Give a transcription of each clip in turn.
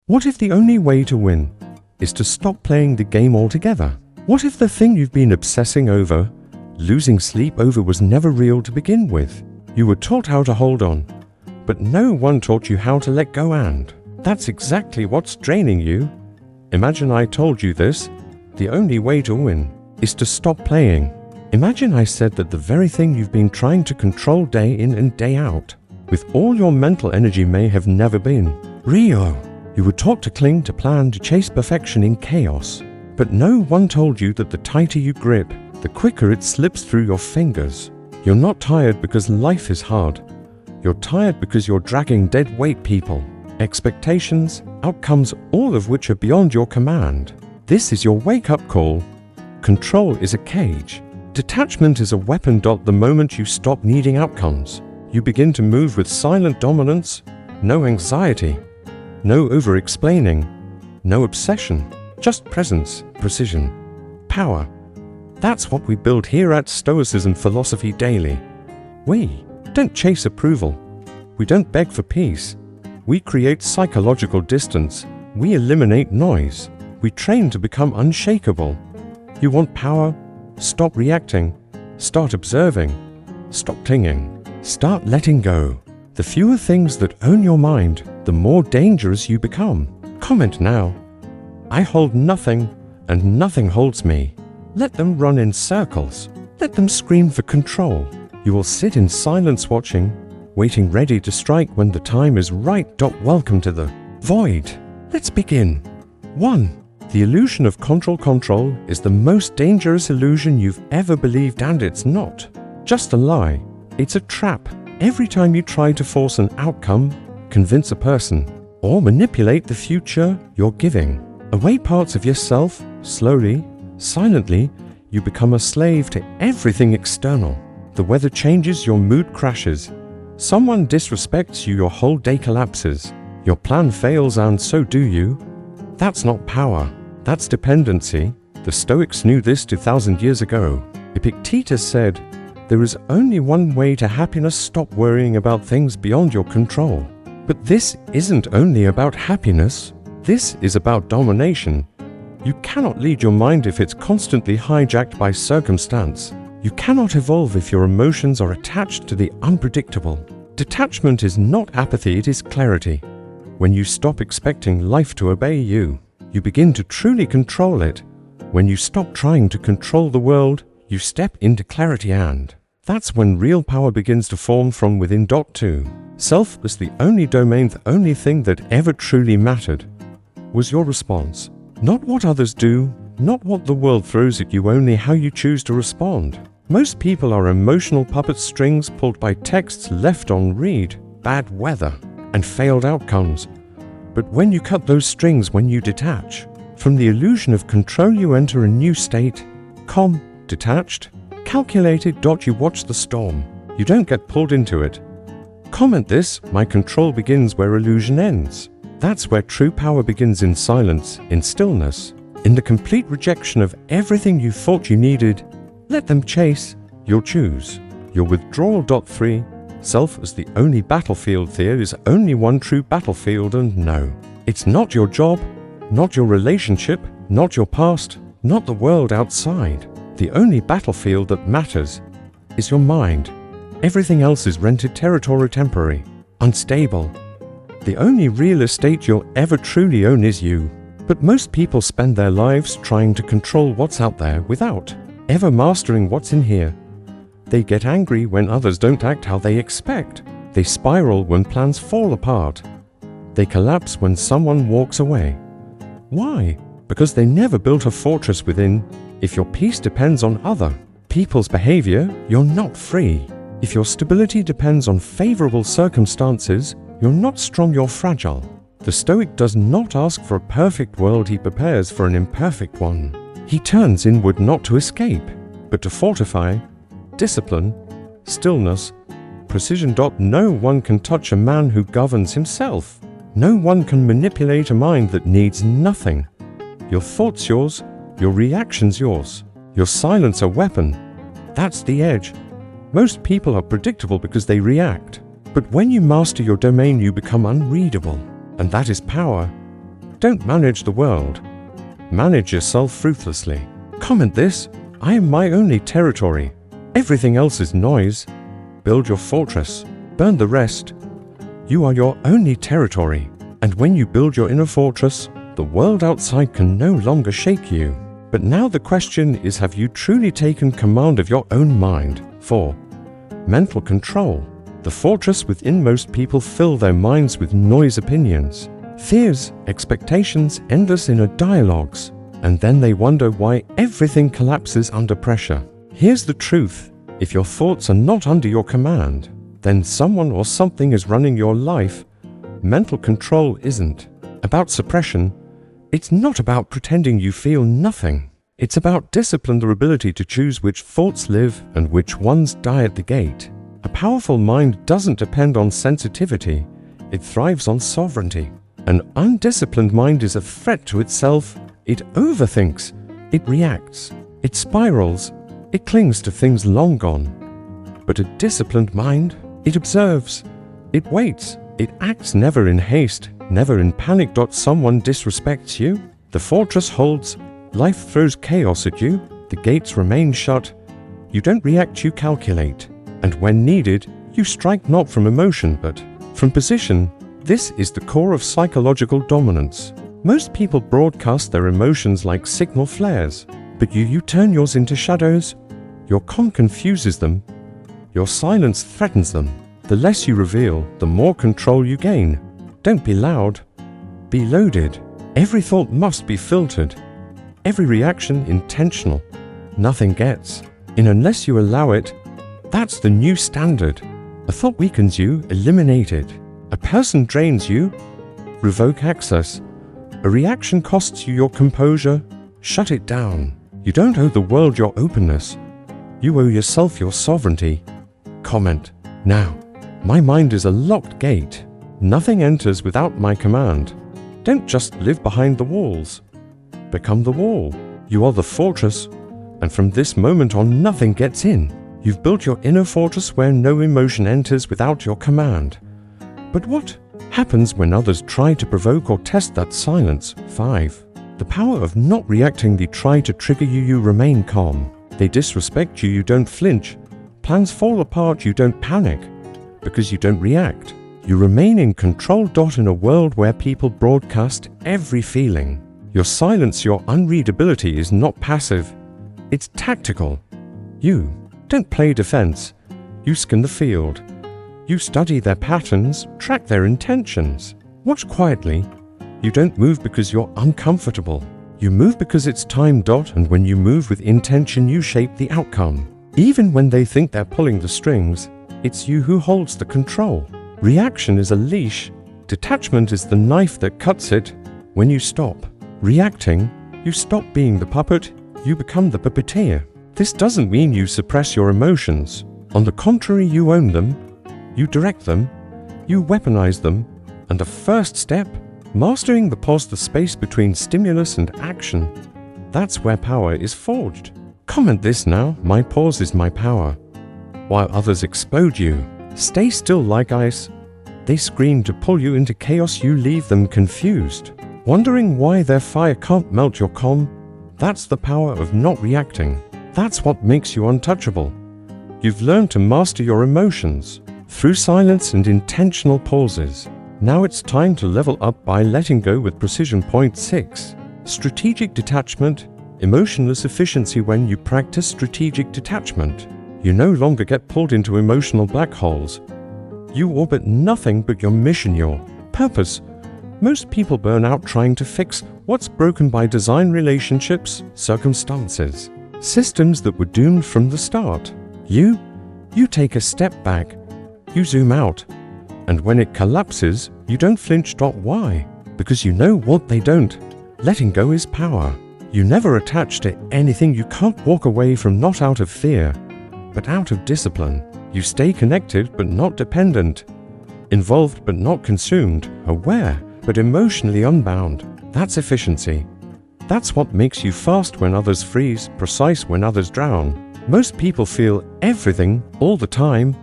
What if the only way to win is to stop playing the game altogether? What if the thing you've been obsessing over, losing sleep over, was never real to begin with? You were taught how to hold on, but no one taught you how to let go, and that's exactly what's draining you. Imagine I told you this: the only way to win is to stop playing. Imagine I said that the very thing you've been trying to control day in and day out, with all your mental energy, may have never been real. You were taught to cling to plan, to chase perfection in chaos, but no one told you that the tighter you grip, the quicker it slips through your fingers. You're not tired because life is hard. You're tired because you're dragging dead weight, people, expectations, outcomes, all of which are beyond your command. This is your wake-up call. Control is a cage. Detachment is a weapon. The moment you stop needing outcomes, you begin to move with silent dominance. No anxiety, no over-explaining, no obsession, just presence, precision, power. That's what we build here at Stoicism Philosophy Daily. We don't chase approval. We don't beg for peace. We create psychological distance. We eliminate noise. We train to become unshakable. You want power? Stop reacting. Start observing. Stop clinging. Start letting go. The fewer things that own your mind, the more dangerous you become. Comment now: I hold nothing, and nothing holds me. Let them run in circles. Let them scream for control. You will sit in silence watching, waiting, ready to strike when the time is right. Welcome to the void. Let's begin. 1. The illusion of control. Control is the most dangerous illusion you've ever believed, and it's not just a lie. It's a trap. Every time you try to force an outcome, convince a person, or manipulate the future, you're giving away parts of yourself. Slowly, silently, you become a slave to everything external. The weather changes, your mood crashes. Someone disrespects you, your whole day collapses. Your plan fails, and so do you. That's not power. That's dependency. The Stoics knew this 2,000 years ago. Epictetus said, "There is only one way to happiness. Stop worrying about things beyond your control." But this isn't only about happiness. This is about domination. You cannot lead your mind if it's constantly hijacked by circumstance. You cannot evolve if your emotions are attached to the unpredictable. Detachment is not apathy, it is clarity. When you stop expecting life to obey you, you begin to truly control it. When you stop trying to control the world, you step into clarity, and that's when real power begins to form from within. 2. Self was the only domain, the only thing that ever truly mattered was your response. Not what others do, not what the world throws at you, only how you choose to respond. Most people are emotional puppet strings pulled by texts left on read, bad weather, and failed outcomes. But when you cut those strings, when you detach from the illusion of control, you enter a new state. Calm, detached, calculated. You watch the storm. You don't get pulled into it. Comment this: my control begins where illusion ends. That's where true power begins, in silence, in stillness, in the complete rejection of everything you thought you needed. Let them chase, you'll choose your withdrawal. 3. Self as the only battlefield. There is only one true battlefield, and no, it's not your job, not your relationship, not your past, not the world outside. The only battlefield that matters is your mind. Everything else is rented territory, temporary, unstable. The only real estate you'll ever truly own is you. But most people spend their lives trying to control what's out there without ever mastering what's in here. They get angry when others don't act how they expect. They spiral when plans fall apart. They collapse when someone walks away. Why? Because they never built a fortress within. If your peace depends on other people's behavior, you're not free. If your stability depends on favorable circumstances, you're not strong, you're fragile. The Stoic does not ask for a perfect world, he prepares for an imperfect one. He turns inward not to escape, but to fortify. Discipline, stillness, precision. No one can touch a man who governs himself. No one can manipulate a mind that needs nothing. Your thoughts yours, your reactions yours, your silence a weapon. That's the edge. Most people are predictable because they react. But when you master your domain, you become unreadable. And that is power. Don't manage the world. Manage yourself ruthlessly. Comment this: I am my only territory. Everything else is noise. Build your fortress. Burn the rest. You are your only territory. And when you build your inner fortress, the world outside can no longer shake you. But now the question is, have you truly taken command of your own mind? 4. Mental control. The fortress within most people fill their minds with noise, opinions, fears, expectations, endless inner dialogues. And then they wonder why everything collapses under pressure. Here's the truth: if your thoughts are not under your command, then someone or something is running your life. Mental control isn't about suppression. It's not about pretending you feel nothing. It's about discipline, the ability to choose which thoughts live and which ones die at the gate. A powerful mind doesn't depend on sensitivity. It thrives on sovereignty. An undisciplined mind is a threat to itself. It overthinks. It reacts. It spirals. It clings to things long gone. But a disciplined mind, it observes. It waits. It acts, never in haste, never in panic. Someone disrespects you, the fortress holds. Life throws chaos at you, the gates remain shut. You don't react, you calculate. And when needed, you strike not from emotion but from position. This is the core of psychological dominance. Most people broadcast their emotions like signal flares, but you turn yours into shadows. Your calm confuses them. Your silence threatens them. The less you reveal, the more control you gain. Don't be loud. Be loaded. Every thought must be filtered. Every reaction intentional. Nothing gets in unless you allow it. That's the new standard. A thought weakens you, eliminate it. A person drains you, revoke access. A reaction costs you your composure, shut it down. You don't owe the world your openness. You owe yourself your sovereignty. Comment: now, my mind is a locked gate. Nothing enters without my command. Don't just live behind the walls. Become the wall. You are the fortress, and from this moment on, nothing gets in. You've built your inner fortress where no emotion enters without your command. But what happens when others try to provoke or test that silence? 5. The power of not reacting. They try to trigger you, you remain calm. They disrespect you, you don't flinch. Plans fall apart, you don't panic. Because you don't react. You remain in control. In a world where people broadcast every feeling, your silence, your unreadability is not passive. It's tactical. You don't play defense. You scan the field. You study their patterns, track their intentions. Watch quietly. You don't move because you're uncomfortable. You move because it's time. And when you move with intention, you shape the outcome. Even when they think they're pulling the strings, it's you who holds the control. Reaction is a leash. Detachment is the knife that cuts it. When you stop reacting, you stop being the puppet, you become the puppeteer. This doesn't mean you suppress your emotions. On the contrary, you own them, you direct them, you weaponize them. And the first step, mastering the pause, the space between stimulus and action. That's where power is forged. Comment this now: my pause is my power. While others explode you, stay still like ice. They scream to pull you into chaos, you leave them confused, wondering why their fire can't melt your calm. That's the power of not reacting. That's what makes you untouchable. You've learned to master your emotions through silence and intentional pauses. Now it's time to level up by letting go with precision. Point 6. Strategic detachment. Emotionless efficiency. When you practice strategic detachment, you no longer get pulled into emotional black holes. You orbit nothing but your mission, your purpose. Most people burn out trying to fix what's broken by design: relationships, circumstances, systems that were doomed from the start. You take a step back, you zoom out, and when it collapses, you don't flinch. Why? Because you know what they don't. Letting go is power. You never attach to anything. You can't walk away from, not out of fear, but out of discipline. You stay connected but not dependent, involved but not consumed, aware but emotionally unbound. That's efficiency. That's what makes you fast when others freeze, precise when others drown. Most people feel everything all the time.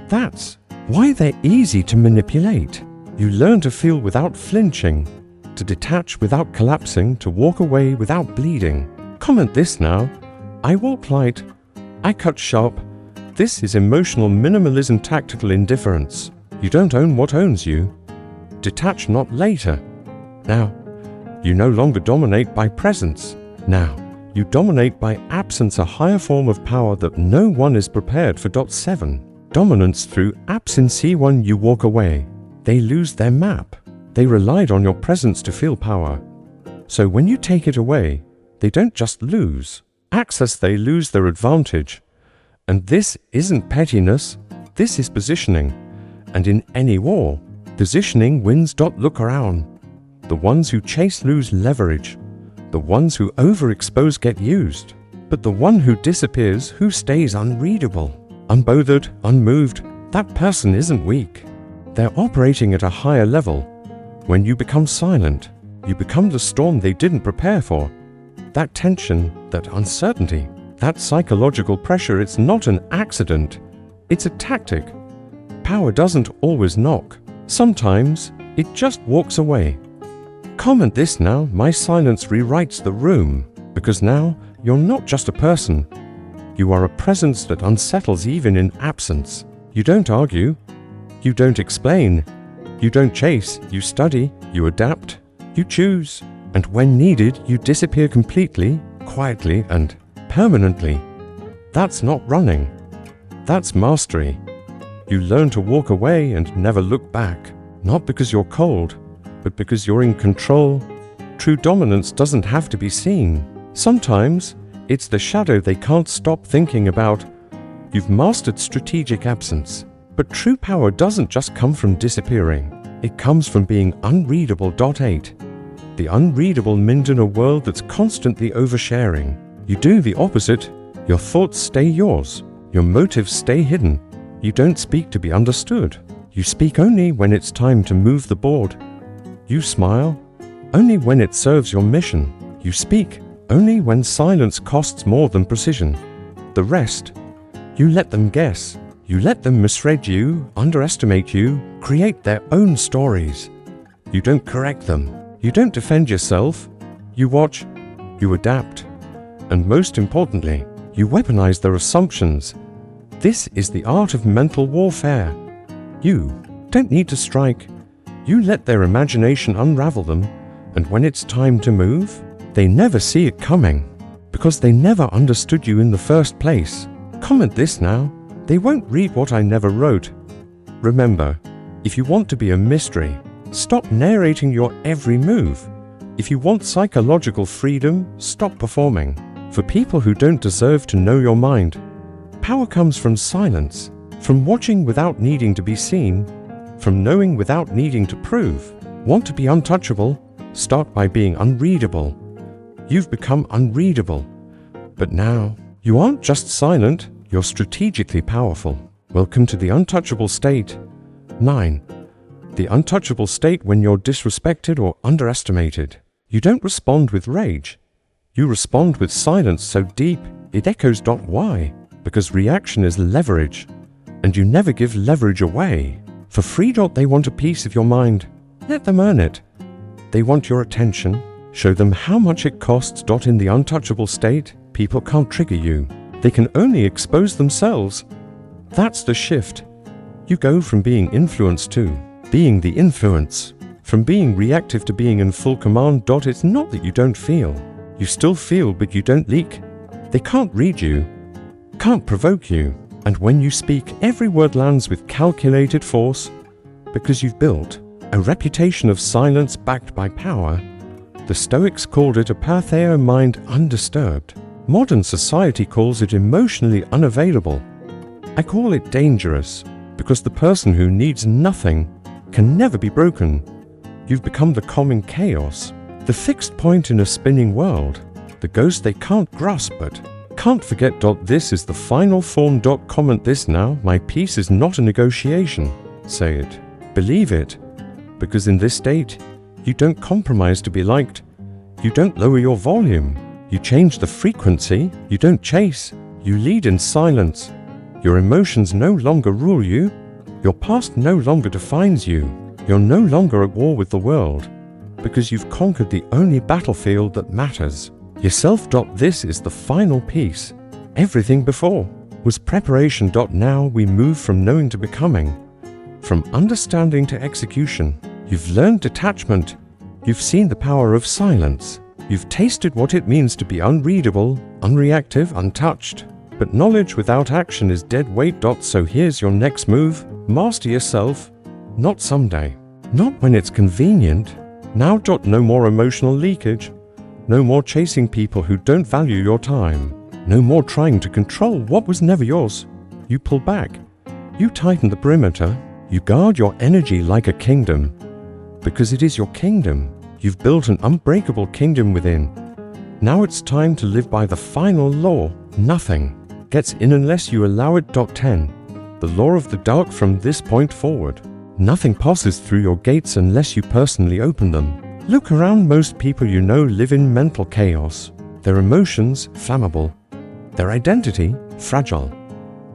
That's why they're easy to manipulate. You learn to feel without flinching. to detach without collapsing, to walk away without bleeding. Comment this now. I walk light. I cut sharp. This is emotional minimalism, tactical indifference. You don't own what owns you. Detach not later. Now, you no longer dominate by presence. Now, you dominate by absence, a higher form of power that no one is prepared for. 7. Dominance through absence. When you walk away, they lose their map. They relied on your presence to feel power. So when you take it away, they don't just lose access, they lose their advantage. And this isn't pettiness, this is positioning. And in any war, positioning wins. Look around. The ones who chase lose leverage. The ones who overexpose get used. But the one who disappears, who stays unreadable, unbothered, unmoved, that person isn't weak. They're operating at a higher level. When you become silent, you become the storm they didn't prepare for. That tension, that uncertainty, that psychological pressure, it's not an accident. It's a tactic. Power doesn't always knock. Sometimes it just walks away. Comment this now. My silence rewrites the room, because now you're not just a person. You are a presence that unsettles even in absence. You don't argue. You don't explain. You don't chase. You study. You adapt. You choose. And when needed, you disappear completely, quietly, and permanently. That's not running. That's mastery. You learn to walk away and never look back. Not because you're cold, but because you're in control. True dominance doesn't have to be seen. Sometimes, it's the shadow they can't stop thinking about. You've mastered strategic absence. But true power doesn't just come from disappearing. It comes from being unreadable. 8. The unreadable mind in a world that's constantly oversharing. You do the opposite. Your thoughts stay yours. Your motives stay hidden. You don't speak to be understood. You speak only when it's time to move the board. You smile only when it serves your mission. You speak only when silence costs more than precision. The rest, you let them guess. You let them misread you, underestimate you, create their own stories. You don't correct them. You don't defend yourself. You watch. You adapt. And most importantly, you weaponize their assumptions. This is the art of mental warfare. You don't need to strike. You let their imagination unravel them, and when it's time to move, they never see it coming, because they never understood you in the first place. Comment this now. They won't read what I never wrote. Remember, if you want to be a mystery, stop narrating your every move. If you want psychological freedom, stop performing. For people who don't deserve to know your mind, power comes from silence, from watching without needing to be seen, from knowing without needing to prove. Want to be untouchable? Start by being unreadable. You've become unreadable. But now, you aren't just silent, you're strategically powerful. Welcome to the untouchable state. 9. The untouchable state when you're disrespected or underestimated. You don't respond with rage. You respond with silence so deep it echoes. Why? Because reaction is leverage, and you never give leverage away. For free. They want a piece of your mind. Let them earn it. They want your attention. Show them how much it costs. In the untouchable state, people can't trigger you. They can only expose themselves. That's the shift. You go from being influenced to being the influence. From being reactive to being in full command. It's not that you don't feel. You still feel, but you don't leak. They can't read you, can't provoke you. And when you speak, every word lands with calculated force, because you've built a reputation of silence backed by power. The Stoics called it a patheo mind undisturbed. Modern society calls it emotionally unavailable. I call it dangerous, because the person who needs nothing can never be broken. You've become the calming chaos, the fixed point in a spinning world, the ghost they can't grasp but can't forget. This is the final form. Comment this now. My peace is not a negotiation. Say it. Believe it. Because in this state, you don't compromise to be liked. You don't lower your volume. You change the frequency. You don't chase. You lead in silence. Your emotions no longer rule you. Your past no longer defines you. You're no longer at war with the world. because you've conquered the only battlefield that matters. Yourself. This is the final piece. Everything before was preparation. Now we move from knowing to becoming, from understanding to execution. You've learned detachment. You've seen the power of silence. You've tasted what it means to be unreadable, unreactive, untouched. But knowledge without action is dead weight. So here's your next move. Master yourself. Not someday. Not when it's convenient. Now. No more emotional leakage. No more chasing people who don't value your time. No more trying to control what was never yours. You pull back. You tighten the perimeter. You guard your energy like a kingdom. Because it is your kingdom. You've built an unbreakable kingdom within. Now it's time to live by the final law. Nothing gets in unless you allow it. 10. The law of the dark. From this point forward, nothing passes through your gates unless you personally open them. Look around. Most people you know live in mental chaos. Their emotions, flammable. Their identity, fragile.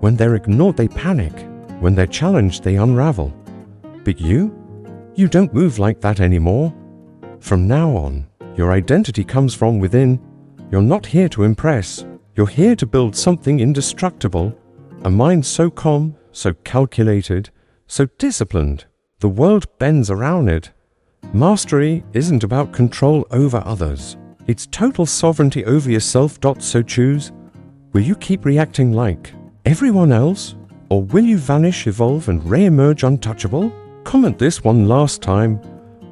When they're ignored, they panic. When they're challenged, they unravel. But you don't move like that anymore. From now on, your identity comes from within. You're not here to impress. You're here to build something indestructible. A mind so calm, so calculated, so disciplined. The world bends around it. Mastery isn't about control over others. It's total sovereignty over yourself. So choose. Will you keep reacting like everyone else? Or will you vanish, evolve, and re-emerge untouchable? Comment this one last time.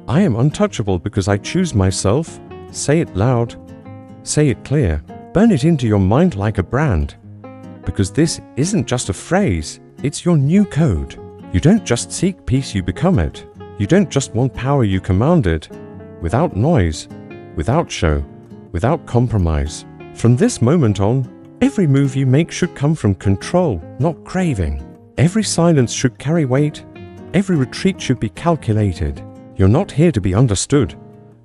I am untouchable because I choose myself. Say it loud. Say it clear. Burn it into your mind like a brand. Because this isn't just a phrase, it's your new code. You don't just seek peace, you become it. You don't just want power, you command it. Without noise, without show, without compromise. From this moment on, every move you make should come from control, not craving. Every silence should carry weight. Every retreat should be calculated. You're not here to be understood.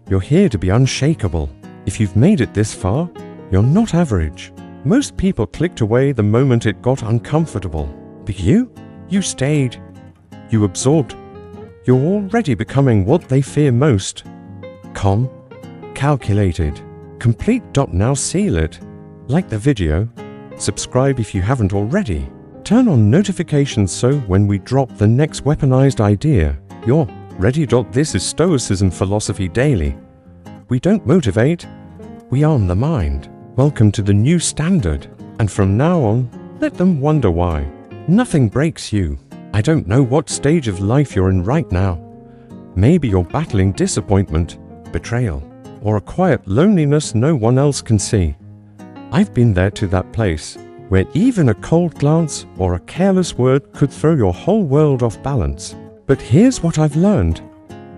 You're here to be unshakable. If you've made it this far, you're not average. Most people clicked away the moment it got uncomfortable. But you stayed. You absorbed. You're already becoming what they fear most. Calm, calculated, complete. Now seal it. Like the video. Subscribe if you haven't already. Turn on notifications so when we drop the next weaponized idea, you're ready. This is Stoicism Philosophy Daily. We don't motivate, we arm the mind. Welcome to the new standard. And from now on, let them wonder why. Nothing breaks you. I don't know what stage of life you're in right now. Maybe you're battling disappointment, betrayal, or a quiet loneliness no one else can see. I've been there, to that place where even a cold glance or a careless word could throw your whole world off balance. But here's what I've learned.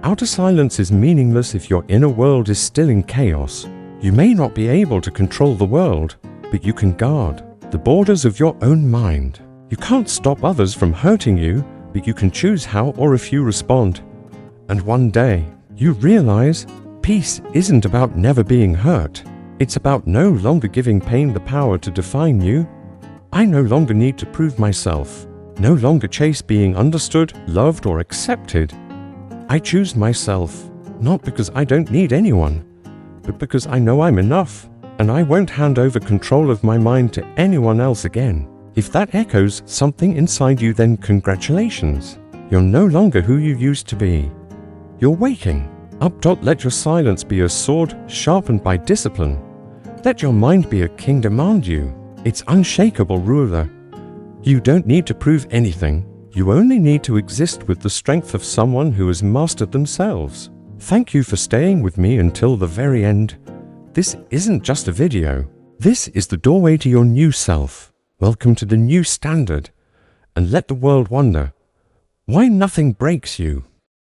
Outer silence is meaningless if your inner world is still in chaos. You may not be able to control the world, but you can guard the borders of your own mind. You can't stop others from hurting you, but you can choose how or if you respond. And one day, you realize peace isn't about never being hurt. It's about no longer giving pain the power to define you. I no longer need to prove myself. No longer chase being understood, loved, or accepted. I choose myself, not because I don't need anyone, but because I know I'm enough, and I won't hand over control of my mind to anyone else again. If that echoes something inside you, then congratulations. You're no longer who you used to be. You're waking up. Let your silence be a sword sharpened by discipline. Let your mind be a king demand you. It's unshakable ruler. You don't need to prove anything. You only need to exist with the strength of someone who has mastered themselves. Thank you for staying with me until the very end. This isn't just a video. This is the doorway to your new self. Welcome to the new standard. And let the world wonder why nothing breaks you.